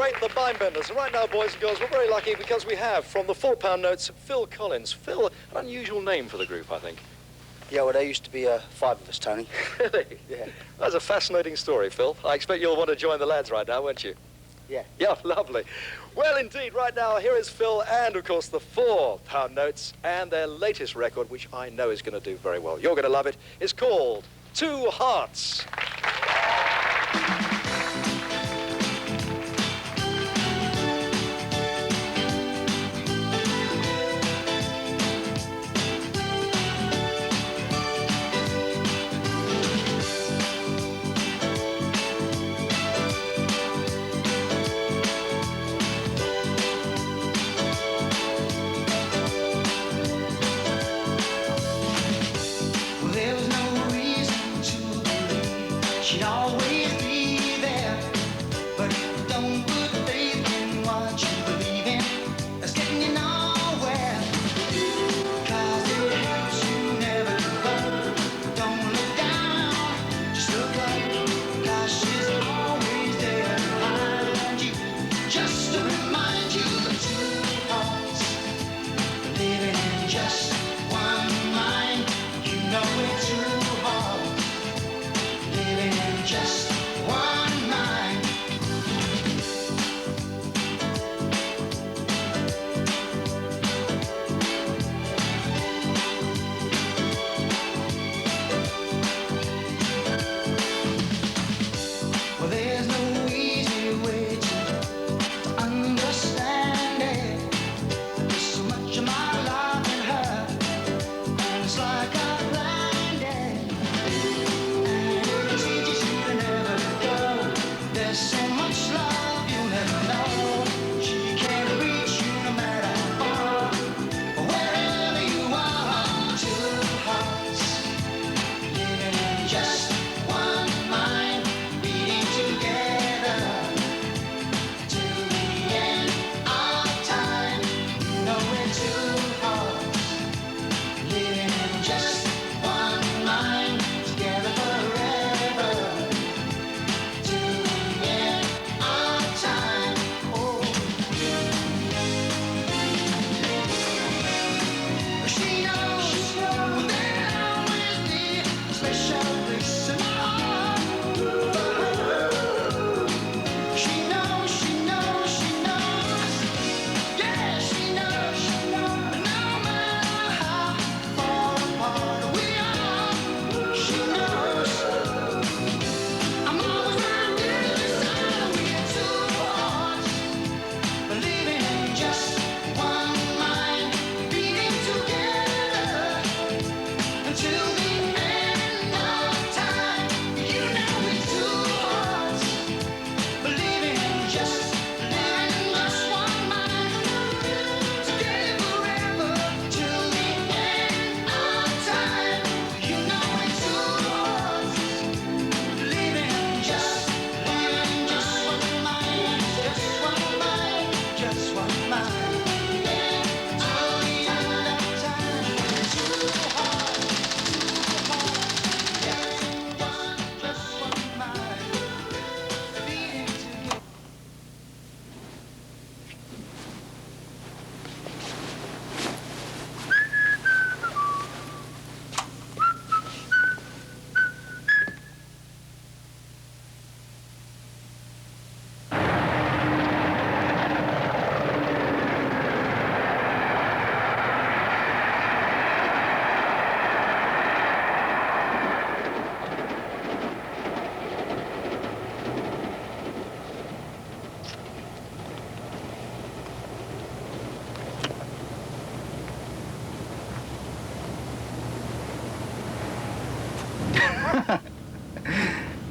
great The Mindbenders. And right now, boys and girls, we're very lucky because we have, from the £4 notes, Phil Collins. Phil, an unusual name for the group, I think. Yeah, well, there used to be 5 of us, Tony. Really? Yeah. That's a fascinating story, Phil. I expect you'll want to join the lads right now, won't you? Yeah. Yeah, lovely. Well, indeed, right now, here is Phil and, of course, the £4 notes and their latest record, which I know is going to do very well. You're going to love it. It's called Two Hearts.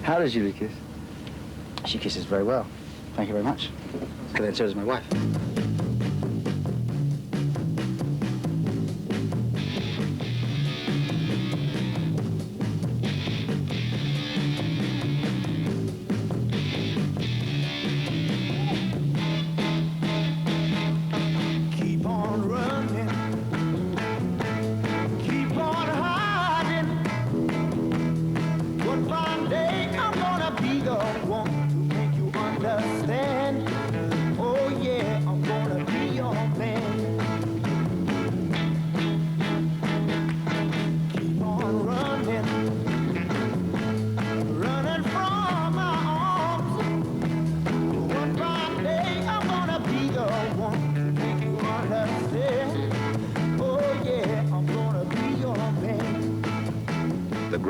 How does Julie kiss? She kisses very well. Thank you very much. And then so does my wife. One day I'm gonna be the one to make you understand.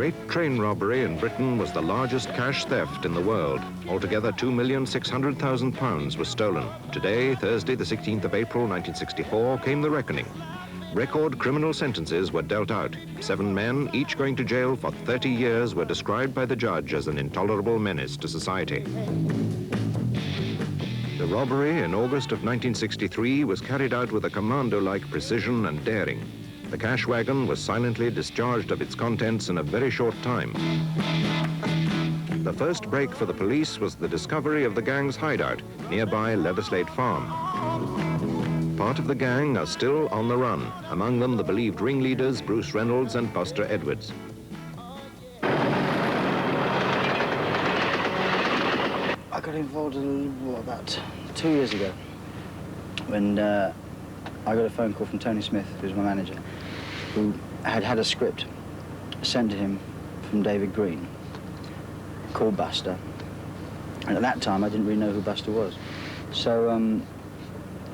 great train robbery in Britain was the largest cash theft in the world. Altogether, £2,600,000 was stolen. Today, Thursday, the 16th of April, 1964, came the reckoning. Record criminal sentences were dealt out. 7 men, each going to jail for 30 years, were described by the judge as an intolerable menace to society. The robbery in August of 1963 was carried out with a commando-like precision and daring. The cash wagon was silently discharged of its contents in a very short time. The first break for the police was the discovery of the gang's hideout nearby Leatherslade Farm. Part of the gang are still on the run, among them the believed ringleaders Bruce Reynolds and Buster Edwards. I got involved about 2 years ago when I got a phone call from Tony Smith, who was my manager, who had a script sent to him from David Green called Buster. And at that time, I didn't really know who Buster was. So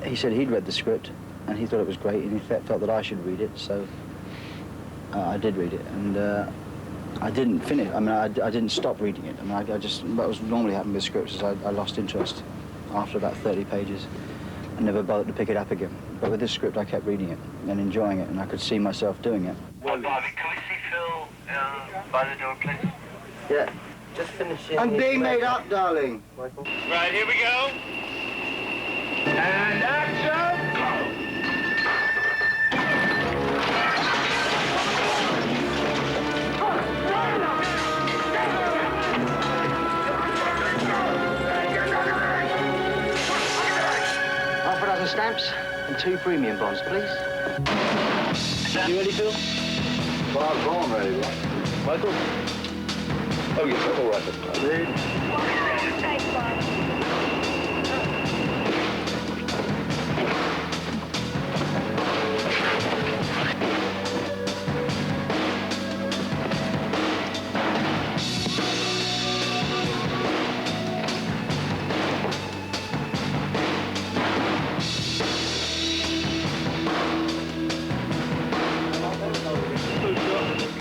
he said he'd read the script and he thought it was great and he felt that I should read it. So I did read it, and I didn't finish. I mean, I didn't stop reading it. I mean, I just, what was normally happening with scripts is I lost interest after about 30 pages. I never bothered to pick it up again. But with this script, I kept reading it and enjoying it, and I could see myself doing it. Bobby, can we see Phil by the door, please? Yeah. Just finishing. I'm being made up, darling. Michael. Right, here we go. And action, go! Half a dozen stamps and 2 premium bonds, please. You ready, Phil? Well, I'm born ready, Michael? Oh, yes, all right.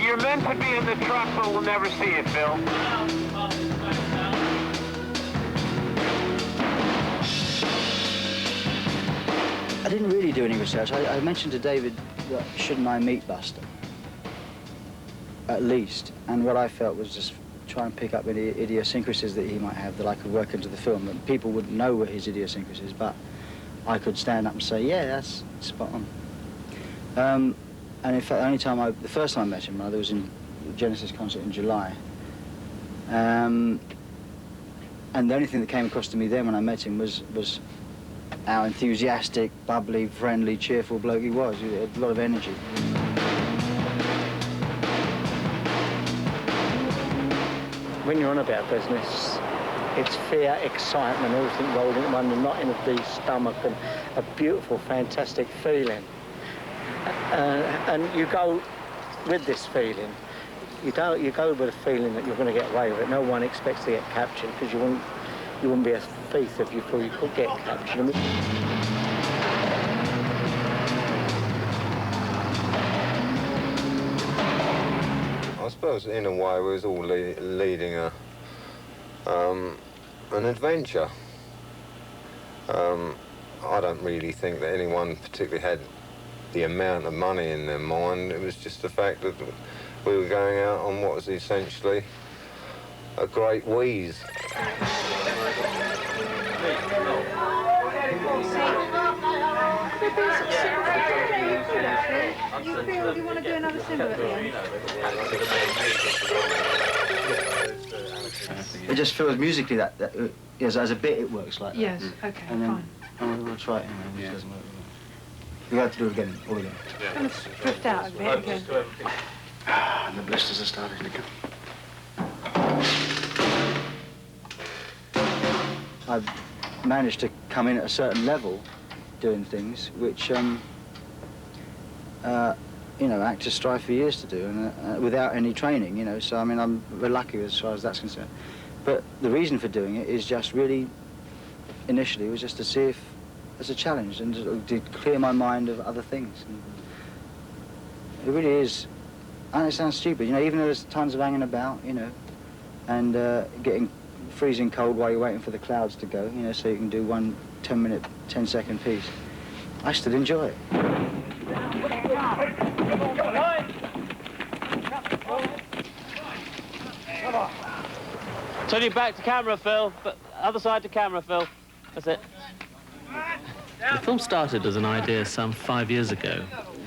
You're meant to be in the truck, but we'll never see you, Phil. I didn't really do any research. I mentioned to David that shouldn't I meet Buster, at least. And what I felt was just try and pick up any idiosyncrasies that he might have that I could work into the film. And people wouldn't know what his idiosyncrasies, but I could stand up and say, yeah, that's spot on. And in fact, the first time I met him, I was in the Genesis concert in July. And the only thing that came across to me then when I met him was how enthusiastic, bubbly, friendly, cheerful bloke he was. He had a lot of energy. When you're on about business, it's fear, excitement, everything rolled into one, the knotting of the stomach, and a beautiful, fantastic feeling. And you go with this feeling. You go with a feeling that you're going to get away with it. No one expects to get captured, because you wouldn't be a thief if you thought you could get captured. I suppose in a way we was all leading an adventure. I don't really think that anyone particularly had the amount of money in their mind. It was just the fact that we were going out on what was essentially a great wheeze. You want to do another single at the end? It just feels musically that yes, as a bit it works like that. Yes, okay, And then, fine. we'll try it anyway, which doesn't work. We have to do it again, all again. Kind of drift out a bit again. And the blisters are starting to come. I've managed to come in at a certain level doing things which, actors strive for years to do, and without any training, so I mean, I'm very lucky as far as that's concerned. But the reason for doing it is just really, initially, was just to see if as a challenge and to clear my mind of other things. And it really is I know it sounds stupid, you know, even though there's tons of hanging about, you know, and getting freezing cold while you're waiting for the clouds to go, you know, so you can do one 10-minute, 10-second piece. I still enjoy it. Turn your back to camera, Phil. Other side to camera, Phil. That's it. The film started as an idea some 5 years ago.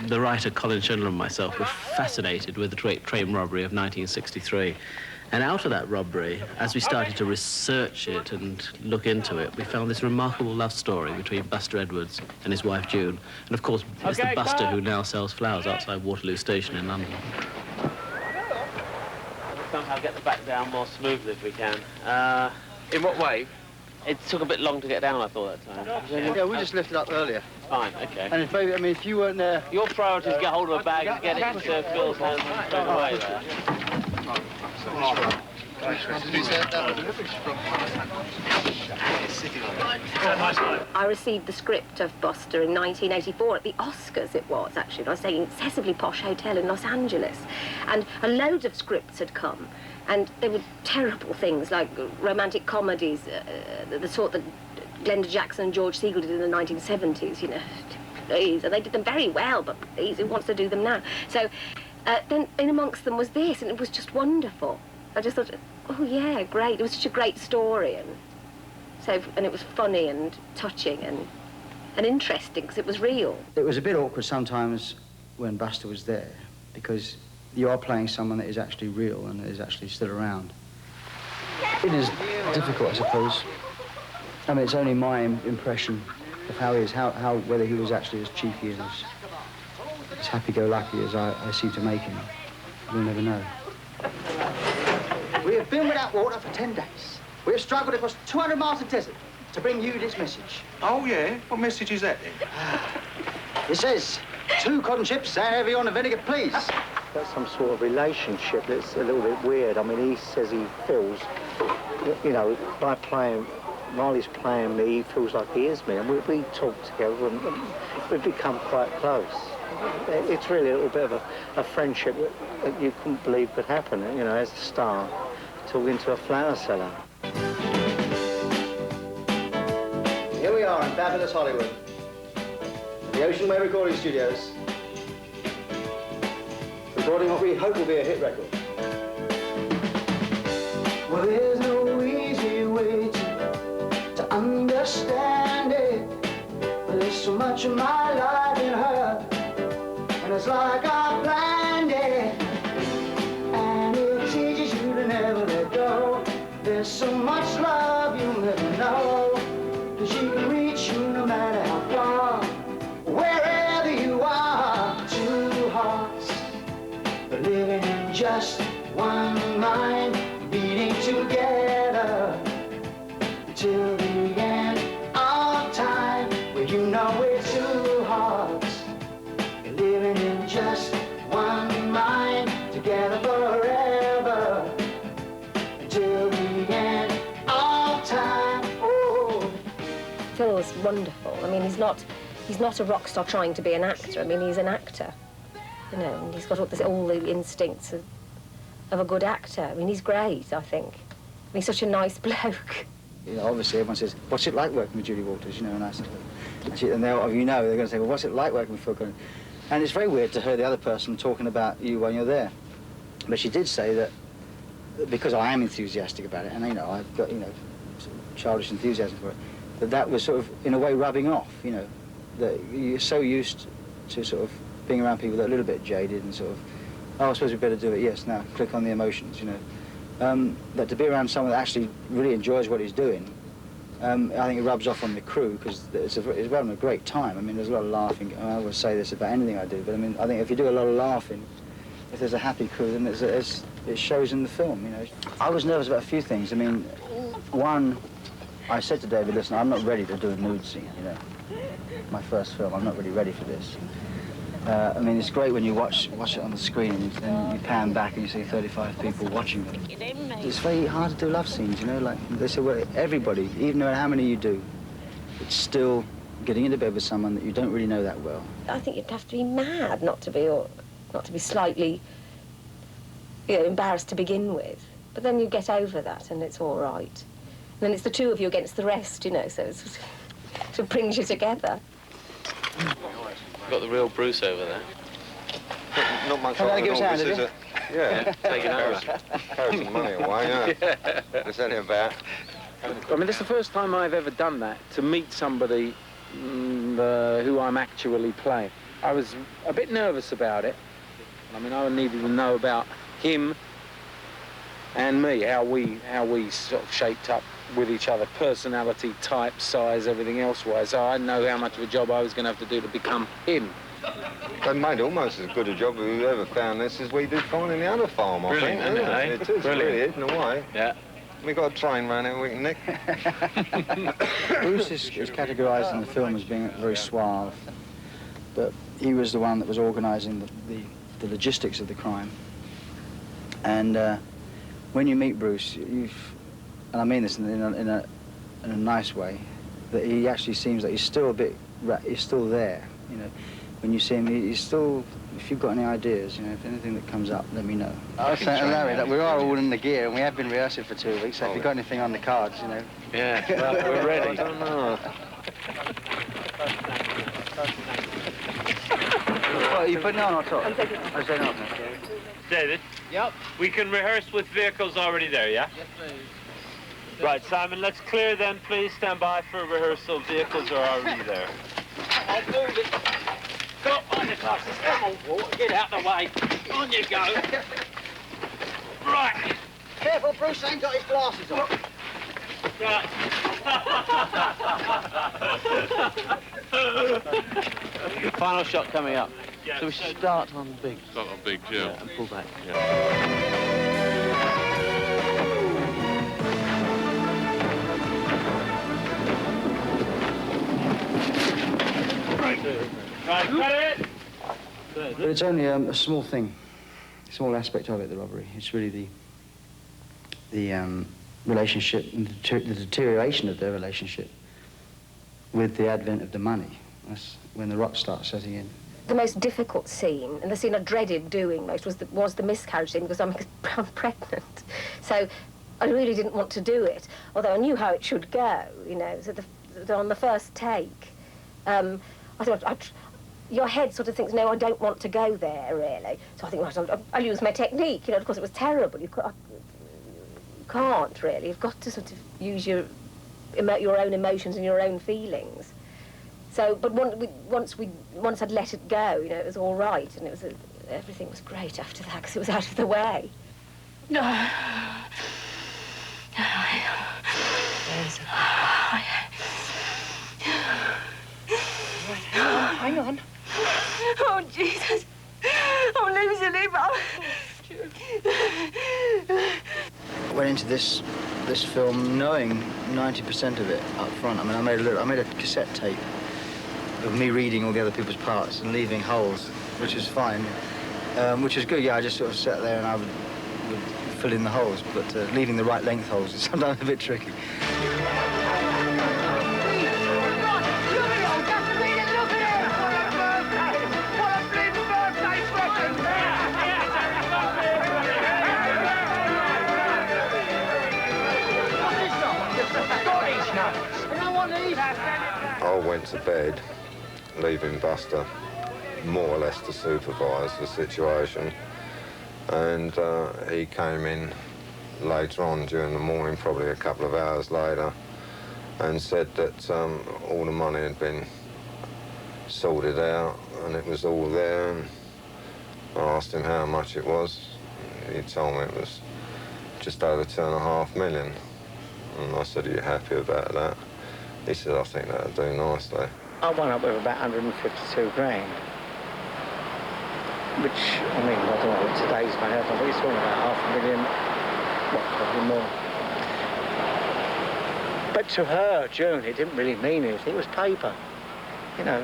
The writer Colin Schindler and myself were fascinated with the train robbery of 1963. And out of that robbery, as we started to research it and look into it, we found this remarkable love story between Buster Edwards and his wife June. And of course, it's the Buster who now sells flowers outside Waterloo Station in London. We'll somehow get the back down more smoothly if we can. In what way? It took a bit long to get down, I thought, that time. Yeah, we just lifted up earlier. Fine, okay. And if, I mean, if you weren't there... Your priority is to get hold of a bag and get it into Phil's hands straight away there. I received the script of Buster in 1984 at the Oscars, it was, actually. I was staying in an excessively posh hotel in Los Angeles. And a load of scripts had come. And they were terrible things, like romantic comedies, the sort that Glenda Jackson and George Segal did in the 1970s, you know. Please. And they did them very well, but please, who wants to do them now? So then in amongst them was this, and it was just wonderful. I just thought, oh, yeah, great. It was such a great story. And it was funny and touching and interesting, because it was real. It was a bit awkward sometimes when Buster was there, because you are playing someone that is actually real and is actually still around. It is difficult, I suppose. I mean, it's only my impression of how he is, whether he was actually as cheeky and as happy-go-lucky as I seem to make him. We'll never know. We have been without water for 10 days. We have struggled across 200 miles of desert to bring you this message. Oh, yeah? What message is that, then? It says, 2 cotton chips and heavy on the vinegar, please. That's some sort of relationship that's a little bit weird. I mean, he says he feels, you know, while he's playing me, he feels like he is me. And we talk together and we've become quite close. It's really a little bit of a friendship that you couldn't believe could happen, you know, as a star, talking to a flower seller. Here we are in fabulous Hollywood, the Ocean Way Recording Studios, recording what we hope will be a hit record. Well, there's no easy way to understand it, but there's so much of my life in her, and it's like I planned it, and it teaches you to never let go. There's so much love you'll never know, 'cause she can reach you no matter how far, wherever you are. 2 hearts living in just one mind, beating together till the end of time. Well, you know we're 2 hearts living in just one mind, together forever till the end of time. Oh. Phil's wonderful. I mean, he's not a rock star trying to be an actor. I mean, he's an actor. You know, and he's got all the instincts of a good actor. I mean, he's great, I think. And he's such a nice bloke. You know, obviously, everyone says, what's it like working with Julie Walters, you know, and I said, and they're going to say, well, what's it like working with Phil Collins? And it's very weird to hear the other person talking about you when you're there. But she did say that because I am enthusiastic about it, and, you know, I've got, you know, sort of childish enthusiasm for it, that was sort of, in a way, rubbing off, you know, that you're so used to sort of being around people that are a little bit jaded and sort of, oh, I suppose we better do it, yes, now, click on the emotions, you know. That to be around someone that actually really enjoys what he's doing, I think it rubs off on the crew, because it's having a great time. I mean, there's a lot of laughing. I always say this about anything I do, but I mean, I think if you do a lot of laughing, if there's a happy crew, then it shows in the film, you know. I was nervous about a few things. I mean, one, I said to David, listen, I'm not ready to do a nude scene, you know. My first film, I'm not really ready for this. I mean, it's great when you watch it on the screen and you pan back and you see 35 people watching it. It's very hard to do love scenes, you know, like they say, well, everybody, even no matter how many you do, it's still getting into bed with someone that you don't really know that well. I think you'd have to be mad not to be slightly embarrassed to begin with. But then you get over that and it's all right. And then it's the two of you against the rest, you know, so it brings you together. Got the real Bruce over there. Not much Can I like give us a hand, is did it? Yeah. Taking over. Carry some money away, yeah. It's only about... I mean, this is the first time I've ever done that, to meet somebody who I'm actually playing. I was a bit nervous about it. I mean, I needed to know about him and me, how we sort of shaped up with each other, personality, type, size, everything else-wise. So I know how much of a job I was going to have to do to become him. They made almost as good a job of whoever found this as we did finding the other farm, I think. Brilliant, isn't it, eh? It is, really, in a way. Yeah. We got a train round here we can nick. Bruce is categorised in the film as being very suave, but he was the one that was organising the logistics of the crime. And when you meet Bruce, and I mean this in a nice way, that he actually seems like he's still he's still there, you know. When you see him, he's still, if you've got any ideas, you know, if anything that comes up, let me know. I was saying to Larry that we are all in the gear and we have been rehearsing for 2 weeks, so if you've got anything on the cards, you know. Yeah, well, we're ready. I don't know. What, are you putting it on or top? I'm taking it. I'm taking it off now. David? Yep. We can rehearse with vehicles already there, yeah? Yes, please. Right, Simon, let's clear then. Please stand by for rehearsal. Vehicles are already there. I'll move it. Go on your glasses. Come on, Walter. Get out the way. On you go. Right. Careful, Bruce ain't got his glasses on. Right. Final shot coming up. Yeah, So we should start on big. Start on big, yeah. And pull back. Right, cut it! But it's only a small thing, a small aspect of it, the robbery. It's really the relationship and the deterioration of their relationship with the advent of the money. That's when the rot starts setting in. The most difficult scene, and the scene I dreaded doing most, was the miscarriage scene, because I'm pregnant. So I really didn't want to do it, although I knew how it should go, you know. So on the first take, I thought, your head sort of thinks, no, I don't want to go there, really. So I think, right, I'll use my technique. You know, of course, it was terrible. You can't, really. You've got to sort of use your own emotions and your own feelings. So, but once I'd let it go, you know, it was all right, and everything was great after that, because it was out of the way. No. Hang on. Oh, Jesus. I'm losing him. I went into this film knowing 90% of it up front. I mean, I made a cassette tape of me reading all the other people's parts and leaving holes, which was fine, which was good. Yeah, I just sort of sat there and I would fill in the holes, but leaving the right length holes is sometimes a bit tricky. I went to bed, leaving Buster more or less to supervise the situation, and he came in later on during the morning, probably a couple of hours later, and said that all the money had been sorted out and it was all there, and I asked him how much it was. He told me it was just over $2.5 million, and I said, are you happy about that? He said, I think that'll do nicely. I wound up with about 152 grand, which, I mean, I don't know what today's money, I think he's talking about $500,000, what, probably more. But to her, June, it didn't really mean anything. It was paper. You know,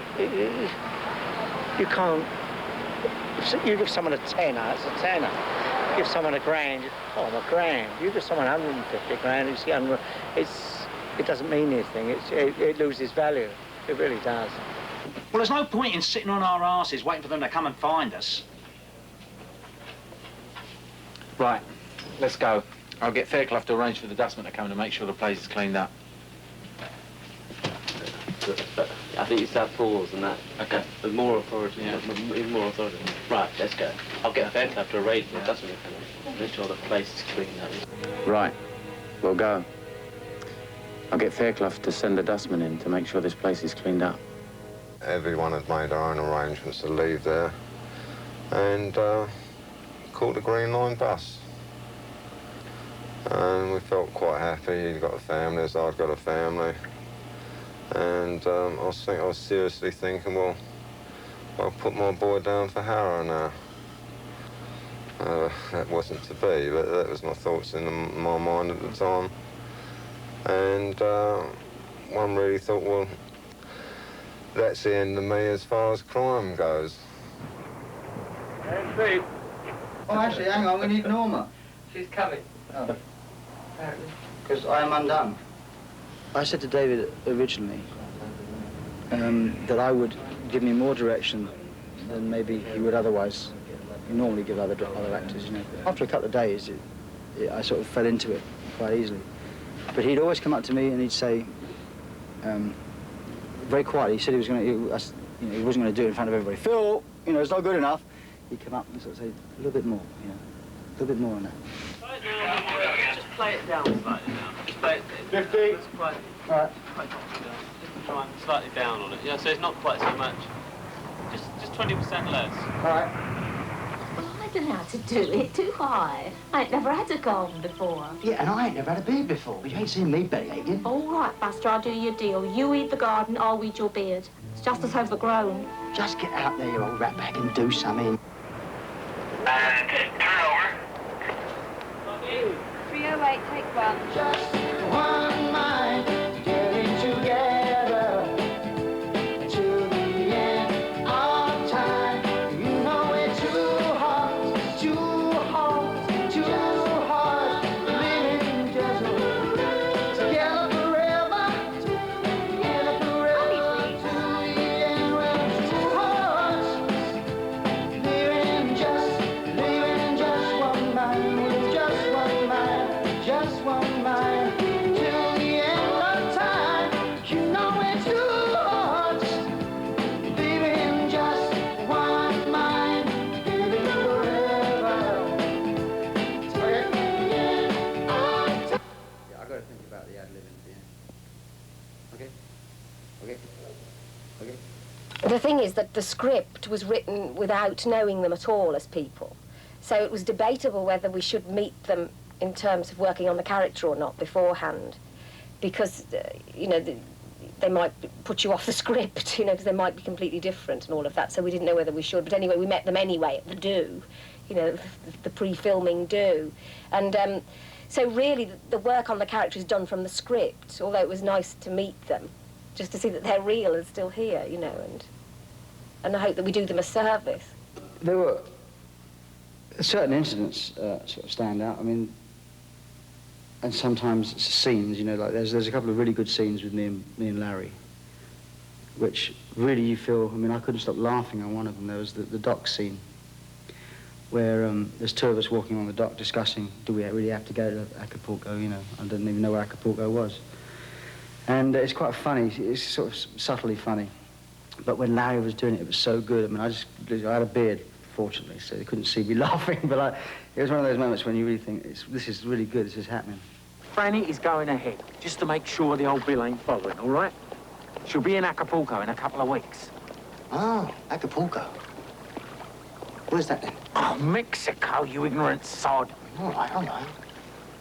you can't... If you give someone a tenner, it's a tenner. You give someone a grand, I'm a grand. You give someone 150 grand, it doesn't mean anything. It loses value. It really does. Well, there's no point in sitting on our asses waiting for them to come and find us. Right, let's go. I'll get Fairclough to arrange for the dustman to come to make sure the place is cleaned up. But I think it's that pause and that. Okay. The more authority. Yeah. Even more authority. Right, let's go. I'll get Fairclough to arrange for the dustman to come in. Make sure the place is cleaned up. Right, we'll go. I'll get Fairclough to send a dustman in to make sure this place is cleaned up. Everyone had made their own arrangements to leave there and caught the Green Line bus. And we felt quite happy. He'd got a family, as I'd got a family. And I was seriously thinking, well, I'll put my boy down for Harrow now. That wasn't to be, but that was my thoughts in my mind at the time. And one really thought, well, that's the end of me as far as crime goes. Oh, actually, hang on, we need Norma. She's coming. Oh. Because I am undone. I said to David originally that I would give me more direction than maybe he would otherwise normally give other actors, you know. After a couple of days, I sort of fell into it quite easily. But he'd always come up to me and he'd say, very quietly, he said he was going to, he wasn't going to do it in front of everybody. Phil, you know, it's not good enough. He'd come up and sort of say, a little bit more, you know, a little bit more on that. Just play it down slightly now. Just play it. 50. It's quite, All right. quite confident. Just try and slightly down on it. Yeah, so it's not quite so much. Just 20% less. All right. Well, I don't know how to do it, do I? I ain't never had a garden before. Yeah, and I ain't never had a beard before, but you ain't seen me belly aching. All right, Buster, I'll do your deal. You weed the garden, I'll weed your beard. It's just as overgrown. Just get out there, you old ratbag, and do something. Turnover. 308, take one. Just one mind, getting together till the end of time. You know we're two hearts, living just together forever, together forever till the end. We're two hearts, living just one mind, with just one mind, just one mind till the end of time. You know we're two hearts, living just one mind, living forever till the end of time. Yeah, I've got to think about the ad-lib in the end. Okay? Okay? Okay? The thing is that the script was written without knowing them at all as people. So it was debatable whether we should meet them in terms of working on the character or not beforehand. Because, you know, they might put you off the script, you know, because they might be completely different and all of that. So we didn't know whether we should. But anyway, we met them anyway at the do, you know, the pre-filming do. And so really the work on the character is done from the script, although it was nice to meet them, just to see that they're real and still here, you know, and I hope that we do them a service. There were certain incidents sort of stand out. I mean, and sometimes scenes, you know, like there's a couple of really good scenes with me and Larry, which really you feel, I mean, I couldn't stop laughing on one of them. There was the dock scene, where there's two of us walking on the dock discussing, do we really have to go to Acapulco, you know? I didn't even know where Acapulco was. And it's quite funny, it's sort of subtly funny. But when Larry was doing it, it was so good. I mean, I had a beard, fortunately, so they couldn't see me laughing, but it was one of those moments when you really think, this is really good, this is happening. Franny is going ahead, just to make sure the old Bill ain't bothering, all right? She'll be in Acapulco in a couple of weeks. Oh, Acapulco. Where's that then? Oh, Mexico, you ignorant sod. All right, all right.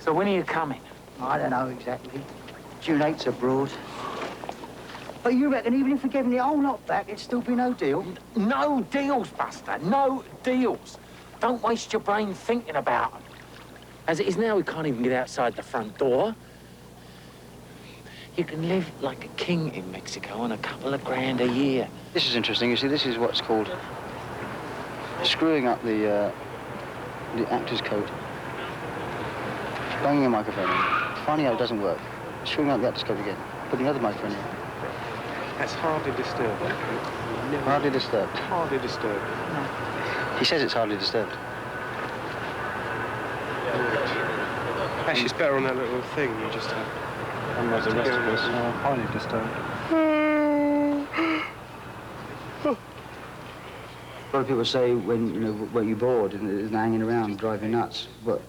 So when are you coming? I don't know exactly. June 8th's abroad. But you reckon even if we gave him the whole lot back, it'd still be no deal? No deals, Buster, no deals. Don't waste your brain thinking about them. As it is now, we can't even get outside the front door. You can live like a king in Mexico on a couple of grand a year. This is interesting. You see, this is what's called screwing up the actor's coat. Banging a microphone in. Finding out it doesn't work. Screwing up the actor's coat again. Putting another microphone in. That's hardly disturbed. Hardly disturbed. Hardly disturbed. He says it's hardly disturbed. Actually, it's better on that little thing you just had. Unlike the rest of us. Highly disturbed. A lot of people say when, you know, when you're bored and it's hanging around, drive you nuts. But